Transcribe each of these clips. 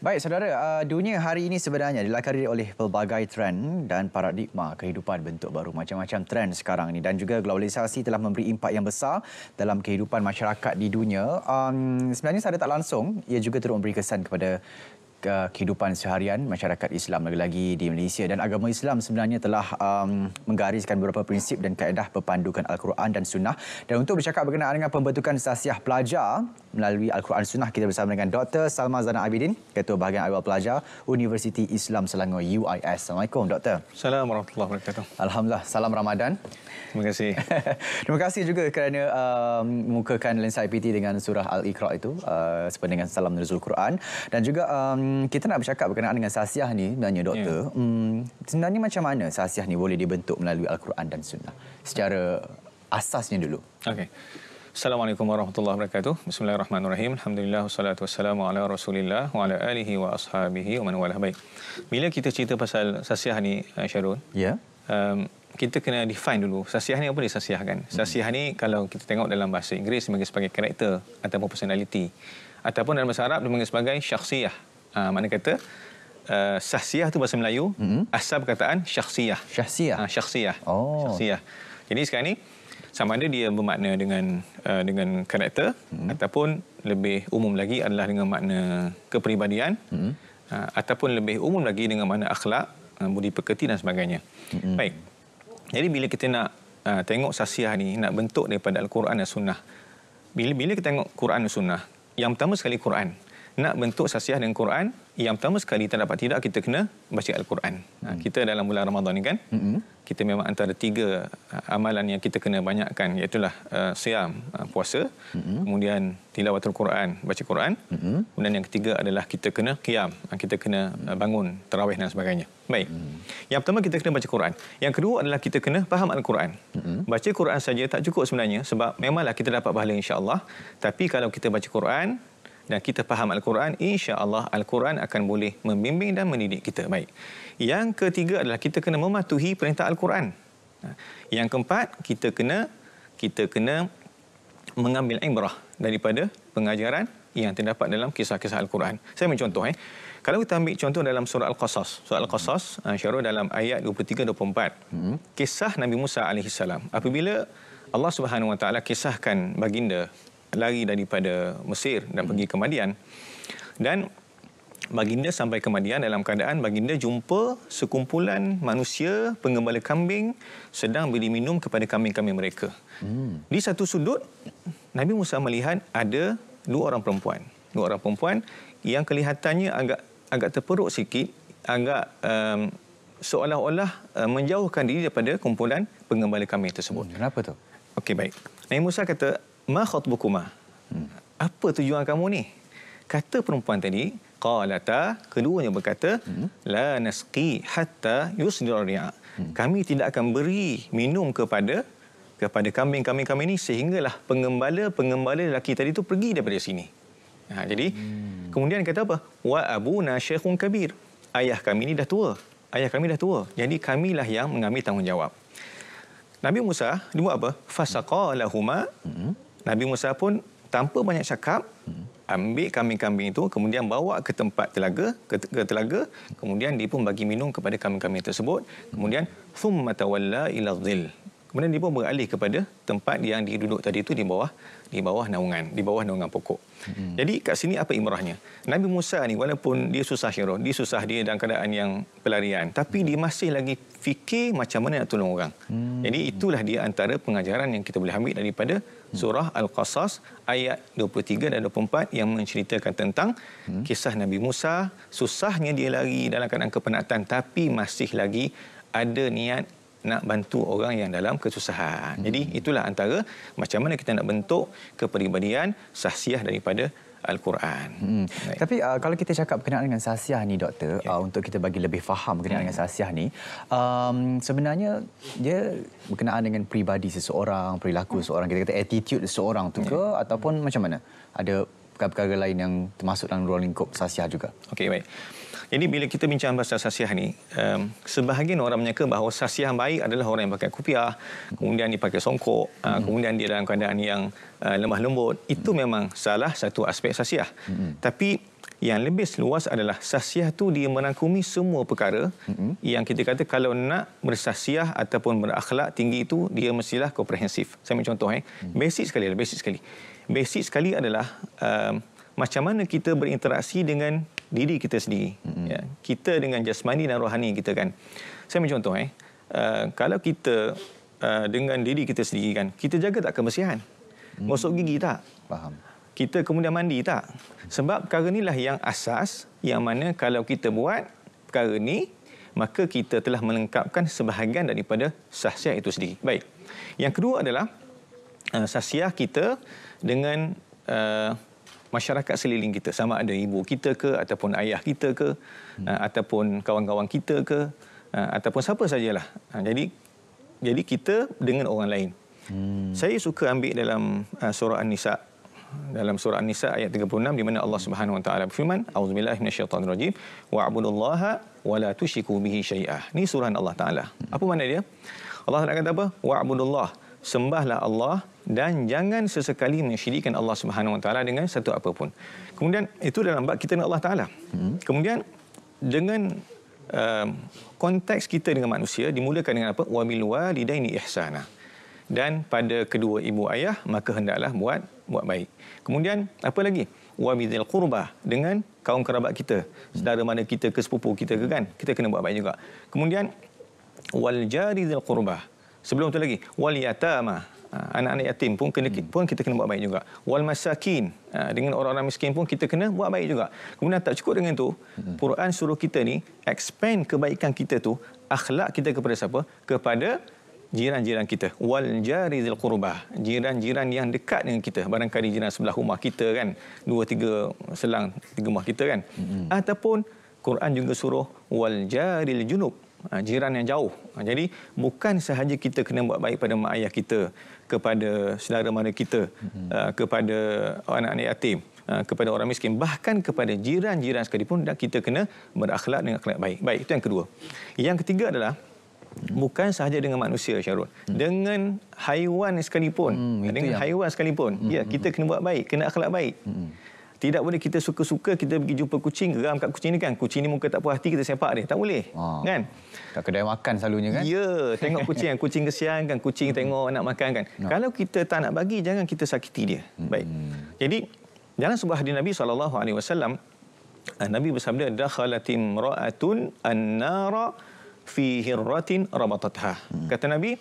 Baik, saudara, dunia hari ini sebenarnya dilakari oleh pelbagai trend dan paradigma kehidupan bentuk baru. Macam-macam trend sekarang ini dan juga globalisasi telah memberi impak yang besar dalam kehidupan masyarakat di dunia. Sebenarnya secara tak langsung, ia juga turut memberi kesan kepada kehidupan seharian masyarakat Islam lagi-lagi di Malaysia, dan agama Islam sebenarnya telah menggariskan beberapa prinsip dan kaedah berpandukan Al-Quran dan Sunnah. Dan untuk bercakap berkenaan dengan pembentukan sasiah pelajar melalui Al-Quran Sunnah, kita bersama dengan Dr. Salma Zana Abidin, Ketua Bahagian Awal Pelajar Universiti Islam Selangor UIS. Assalamualaikum, Doktor. Assalamualaikum warahmatullahi wabarakatuh. Alhamdulillah, salam Ramadan. Terima kasih. Terima kasih juga kerana mengukakan lensa IPT dengan surah Al-Iqra itu sepenuh dengan salam nuzul Quran. Dan juga kita nak bercakap berkenaan dengan sasiah ni sebenarnya, Doktor. Sebenarnya macam mana sasiah ni boleh dibentuk melalui Al-Quran dan Sunnah? Secara asasnya dulu. Okey. Assalamualaikum warahmatullahi wabarakatuh. Bismillahirrahmanirrahim. Alhamdulillah wassalatu wassalamu ala Rasulillah wa ala alihi wa ashabihi wa man walah. Baik. Bila kita cerita pasal sasiah ni, Syarul, ya. Kita kena define dulu sasiah ni apa dia sasiah kan. Sasiah ni kalau kita tengok dalam bahasa Inggeris dipanggil sebagai karakter ataupun personality, ataupun dalam bahasa Arab dipanggil sebagai syakhsiyah. Makna kata sasiah tu bahasa Melayu, asal perkataan syakhsiyah. Syakhsiyah. Syakhsiyah. Jadi sekarang ni sama ada dia bermakna dengan karakter, ataupun lebih umum lagi adalah dengan makna kepribadian, ataupun lebih umum lagi dengan makna akhlak, budi pekerti dan sebagainya. Baik. Jadi bila kita nak tengok sasiah ni, nak bentuk daripada Al-Quran dan Sunnah. Bila kita tengok Quran dan Sunnah, yang pertama sekali Quran. Nak bentuk sasiah dengan Quran, yang pertama sekali tak dapat tidak kita kena baca Al-Quran. Kita dalam bulan Ramadan ni kan, kita memang antara 3 amalan yang kita kena banyakkan, iaitulah siam, puasa, kemudian tilawatul Quran, baca Quran, kemudian yang ketiga adalah kita kena qiyam, kita kena bangun tarawih dan sebagainya. Baik. Yang pertama kita kena baca Quran. Yang kedua adalah kita kena faham Al-Quran. Baca Quran saja tak cukup sebenarnya, sebab memanglah kita dapat pahala insya-Allah, tapi kalau kita baca Quran dan kita faham Al-Quran, insya-Allah Al-Quran akan boleh membimbing dan mendidik kita. Baik. Yang ketiga adalah kita kena mematuhi perintah Al-Quran. Yang keempat, kita kena mengambil ibrah daripada pengajaran yang terdapat dalam kisah-kisah Al-Quran. Saya ambil contoh. Kalau kita ambil contoh dalam surah Al-Qasas. Surah Al-Qasas, Syarul, dalam ayat 23-24. Kisah Nabi Musa AS. Apabila Allah Subhanahu Wa Taala kisahkan baginda lari daripada Mesir dan pergi ke Madian, dan baginda sampai ke Madian dalam keadaan baginda jumpa sekumpulan manusia penggembala kambing sedang beri minum kepada kambing-kambing mereka. Di satu sudut Nabi Musa melihat ada 2 orang perempuan yang kelihatannya agak terperuk sikit, agak seolah-olah menjauhkan diri daripada kumpulan penggembala kambing tersebut. Kenapa tu? Okey, baik. Nabi Musa kata, ma khatbukuma? Apa tujuan kamu ni? Kata perempuan tadi, qalata, keduanya berkata, la nasqi hatta yusdira ri'a. Kami tidak akan beri minum kepada kambing-kambing kami ini sehinggalah penggembala lelaki tadi itu pergi daripada sini. Jadi kemudian kata apa? Wa abuna syekhun kabir. Ayah kami ni dah tua. Jadi kamilah yang mengambil tanggungjawab. Nabi Musa dia buat apa? Fasaqalahuma. Nabi Musa pun tanpa banyak cakap ambil kambing-kambing itu, kemudian bawa ke tempat telaga, ke telaga, kemudian dia pun bagi minum kepada kambing-kambing tersebut, kemudian thumma tawalla ila dhil. Kemudian dia pun beralih kepada tempat yang dia duduk tadi itu di bawah naungan pokok. Jadi kat sini apa ibrahnya? Nabi Musa ni walaupun dia susah Syarul, dia dalam keadaan yang pelarian, tapi dia masih lagi fikir macam mana nak tolong orang. Jadi itulah dia antara pengajaran yang kita boleh ambil daripada surah Al-Qasas ayat 23 dan 24 yang menceritakan tentang kisah Nabi Musa. Susahnya dia lari dalam keadaan kepenatan, tapi masih lagi ada niat nak bantu orang yang dalam kesusahan. Jadi itulah antara macam mana kita nak bentuk kepribadian sahsiah daripada Al-Quran. Tapi kalau kita cakap berkenaan dengan sasiah ni, Doktor, untuk kita bagi lebih faham berkenaan dengan sasiah ni, sebenarnya dia berkenaan dengan pribadi seseorang, perilaku seseorang, kita kata attitude seseorang tu ke, ataupun macam mana? Ada perkara-perkara lain yang termasuk dalam ruang lingkup sasiah juga? Okey, baik. Jadi bila kita bincang pasal sasiah ni, sebahagian orang menyangka bahawa sasiah yang baik adalah orang yang pakai kupiah, kemudian dia pakai songkok, kemudian dia dalam keadaan yang lemah lembut. Itu memang salah satu aspek sasiah. Tapi Yang lebih luas adalah sasiah tu dia merangkumi semua perkara yang kita kata kalau nak bersasiah ataupun berakhlak tinggi itu dia mestilah komprehensif. Saya ambil contoh basic sekali adalah macam mana kita berinteraksi dengan diri kita sendiri. Ya, kita dengan jasmani dan rohani kita kan. Saya ambil contoh kalau kita dengan diri kita sendiri kan, kita jaga tak kebersihan? Gosok gigi tak? Faham. Kita kemudian mandi tak? Sebab perkara inilah yang asas yang mana kalau kita buat perkara ni, maka kita telah melengkapkan sebahagian daripada sahsiah itu sendiri. Baik. Yang kedua adalah sahsiah kita dengan masyarakat seliling kita. Sama ada ibu kita ke, ataupun ayah kita ke, ataupun kawan-kawan kita ke, ataupun siapa sajalah. Jadi kita dengan orang lain. Saya suka ambil dalam surah An-Nisa. Dalam surah An-Nisa ayat 36 di mana Allah Subhanahu wa taala berfirman, "A'udzubillahi minasyaitonir rajim, wa'budullaha wa la tusyriku bihi syai'ah." Ini surah Allah Taala. Apa makna dia? Allah Taala kata apa? Wa'budullah, sembahlah Allah dan jangan sesekali mensyirikkan Allah Subhanahu wa taala dengan satu apapun. Kemudian itu dalam bab kita dengan Allah Taala. Kemudian dengan konteks kita dengan manusia dimulakan dengan apa? Wa bil walidaini ihsana. Dan pada kedua ibu ayah maka hendaklah buat baik. Kemudian apa lagi? Wa bidzil qurbah, dengan kaum kerabat kita, saudara mana kita ke, sepupu kita ke kan, kita kena buat baik juga. Kemudian wal jari dzil qurbah. Sebelum tu lagi wal yatama, anak-anak yatim pun kita kena buat baik juga. Wal masakin, dengan orang-orang miskin pun kita kena buat baik juga. Kemudian tak cukup dengan tu, Quran suruh kita ni expand kebaikan kita tu, akhlak kita kepada siapa? Kepada jiran-jiran kita. Wal jari dzil qurbah, jiran-jiran yang dekat dengan kita. Barangkali jiran sebelah rumah kita kan, 2-3 selang 3 rumah kita kan. Ataupun Quran juga suruh wal jaril junub, jiran yang jauh. Jadi bukan sahaja kita kena buat baik pada mak ayah kita, kepada saudara mara kita, kepada anak-anak yatim, kepada orang miskin, bahkan kepada jiran-jiran sekalipun kita kena berakhlak dengan akhlak baik. Baik, itu yang kedua. Yang ketiga adalah bukan sahaja dengan manusia, Syarul, dengan haiwan sekalipun. Haiwan sekalipun, ya, kita kena buat baik, kena akhlak baik. Tidak boleh kita suka-suka kita pergi jumpa kucing, geram kat kucing ni kan, kucing ni muka tak puas hati, kita sepak dia. Tak boleh. Kan? Kat kedai makan selalunya kan? Ya, tengok kucing kan, kucing kesian kan, kucing tengok nak makan kan. Kalau kita tak nak bagi, jangan kita sakiti dia. Baik. Jadi, dalam sebuah hadis Nabi SAW, Nabi bersabda, "Dakhalatim ra'atun an-nara fi hirratin rabatatha." Kata Nabi,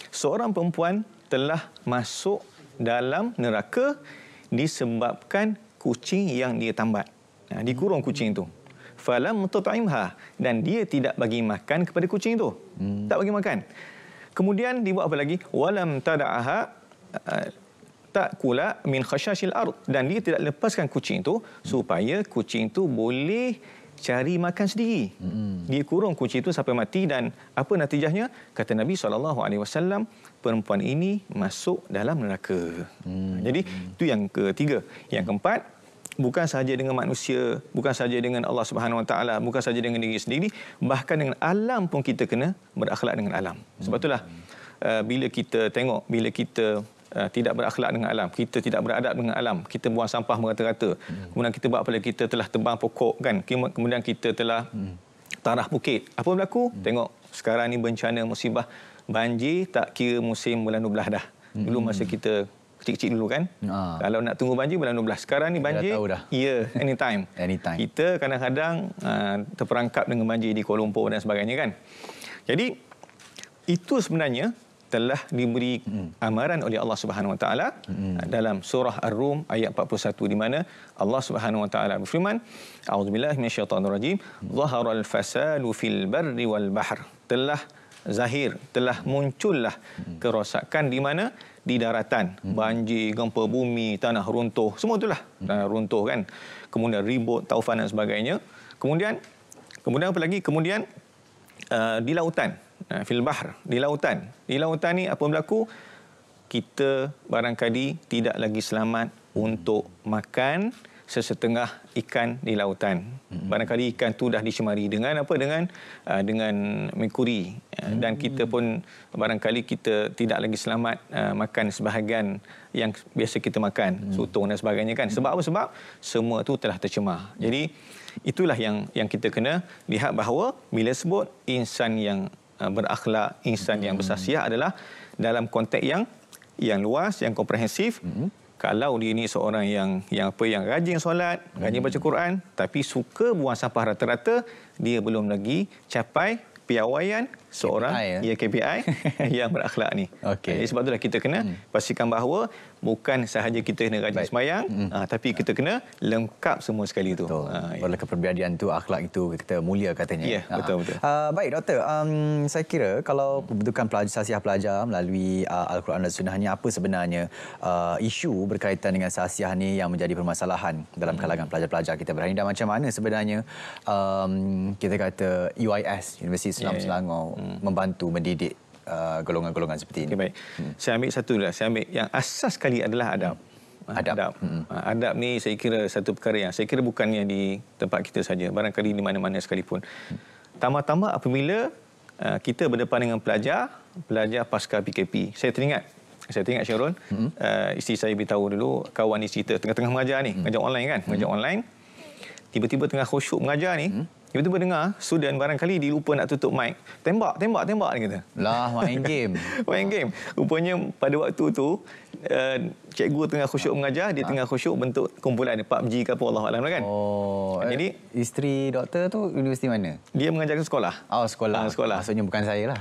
seorang perempuan telah masuk dalam neraka disebabkan kucing yang dia tambat. Dikurung kucing itu. Falam tut'imha, dan dia tidak bagi makan kepada kucing itu. Tak bagi makan. Kemudian dibuat apa lagi? Walam tada'aha ta'kula min khashashil ard, dan dia tidak lepaskan kucing itu supaya kucing itu boleh cari makan sendiri. Dia kurung kucing itu sampai mati, dan apa natijahnya? Kata Nabi SAW, perempuan ini masuk dalam neraka. Jadi itu yang ketiga. Yang keempat, bukan sahaja dengan manusia, bukan sahaja dengan Allah Subhanahu Wa Taala, bukan sahaja dengan diri sendiri, bahkan dengan alam pun kita kena berakhlak dengan alam. Sebab itulah bila kita tengok, bila kita tidak berakhlak dengan alam, kita tidak beradab dengan alam, kita buang sampah merata-rata, kemudian kita buat apa lagi, kita telah tebang pokok kan, kemudian kita telah tarah bukit. Apa berlaku? Tengok sekarang ni bencana musibah banjir, tak kira musim bulan 12 dah. Dulu masa kita kecil-kecil dulu kan, kalau nak tunggu banjir bulan 12, sekarang ni banjir ya, anytime. Kita kadang-kadang terperangkap dengan banjir di Kuala Lumpur dan sebagainya kan. Jadi itu sebenarnya telah diberi amaran oleh Allah Subhanahu Wa Taala dalam surah Ar-Rum ayat 41, di mana Allah Subhanahu Wa Taala berfirman, "A'udzubillahi minasyaitonir rajim, zaharal fasadu fil barri wal bahr." Telah zahir, telah muncullah kerosakan di mana? Di daratan, banjir, gempa bumi, tanah runtuh, semua itulah tanah runtuh kan. Kemudian ribut, taufan dan sebagainya. Kemudian apa lagi? Kemudian di lautan, fil bahr, di lautan. Di lautan ni apa berlaku? Kita barangkali tidak lagi selamat untuk makan, sesetengah ikan di lautan. Barangkali ikan tu dah dicemari dengan apa? Dengan merkuri. Dan kita pun barangkali kita tidak lagi selamat makan sebahagian yang biasa kita makan, sotong dan sebagainya kan. Sebab apa? Sebab semua tu telah tercemar. Jadi itulah yang kita kena lihat bahawa bila sebut insan yang berakhlak, insan yang bersasiah adalah dalam konteks yang luas, yang komprehensif. Kalau dia ni seorang yang rajin solat, rajin baca Quran, tapi suka buang sampah rata-rata, dia belum lagi capai piawaian seorang KPI yang berakhlak ni. Jadi sebab itulah kita kena pastikan bahawa bukan sahaja kita kena rajin sembahyang, tapi kita kena lengkap semua sekali itu. Oleh kepribadian tu, akhlak itu kita mulia katanya. Ya, betul. Baik doktor, saya kira kalau pembentukan sasiah pelajar melalui Al-Quran dan Sunnah ni, apa sebenarnya isu berkaitan dengan sasiah ni yang menjadi permasalahan dalam kalangan pelajar-pelajar kita berani, dan macam mana sebenarnya kita kata UIS, Universiti Islam Selangor, membantu mendidik golongan-golongan seperti ini. Baik. Saya ambil satu dulu. Saya ambil yang asas sekali adalah adab. Adab ni saya kira satu perkara yang saya kira bukannya di tempat kita saja, barangkali di mana-mana sekalipun. Tambah-tambah apabila kita berdepan dengan pelajar pasca PKP. Saya teringat Syarul, isteri saya beritahu dulu, kawan ni cerita tengah-tengah mengajar ni, mengajar online kan, mengajar online. Tiba-tiba tengah khusyuk mengajar ni, tiba-tiba dengar student barangkali dia lupa nak tutup mic. Tembak dia kata. Lah, main game. Main game. Rupanya pada waktu tu cikgu tengah khusyuk mengajar, dia tengah khusyuk bentuk kumpulan PUBG ke apa, Allah Alam kan. Jadi isteri doktor tu universiti mana? Dia mengajar sekolah. Sekolah. Maksudnya bukan saya lah.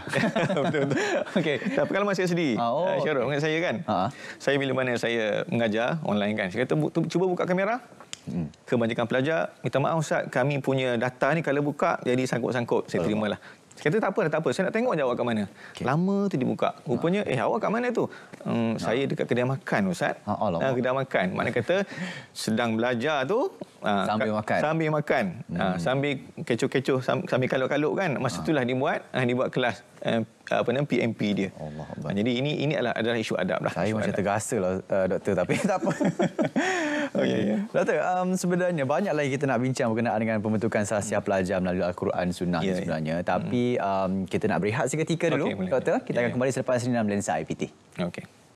Betul. Okey. Tapi kalau masih sedih, Syarul dengan saya kan. Saya bila mana saya mengajar online kan. Saya kata cuba buka kamera. Kebanyakan pelajar, minta maaf Ustaz, kami punya data ni kalau buka jadi sangkut-sangkut. Saya terimalah. Saya kata tak apa. Saya nak tengok jawab kat mana. Lama tu dibuka. Rupanya, awak kat mana tu? Saya dekat kedai makan Ustaz. Kedai makan. Maknanya kata sedang belajar tu sambil makan. Sambil kecoh-kecoh, sambil kalut-kalut kan. Masa itulah dibuat kelas PMP dia. Jadi ini adalah isu adab lah. Saya macam tergasa lah doktor, tapi tak apa. Doktor, sebenarnya banyak lagi kita nak bincang berkenaan dengan pembentukan sasiah pelajar melalui Al-Quran Sunnah sebenarnya. Tapi kita nak berehat seketika dulu, doktor. Kita akan kembali selepas ini dalam Lensa IPT. Okey.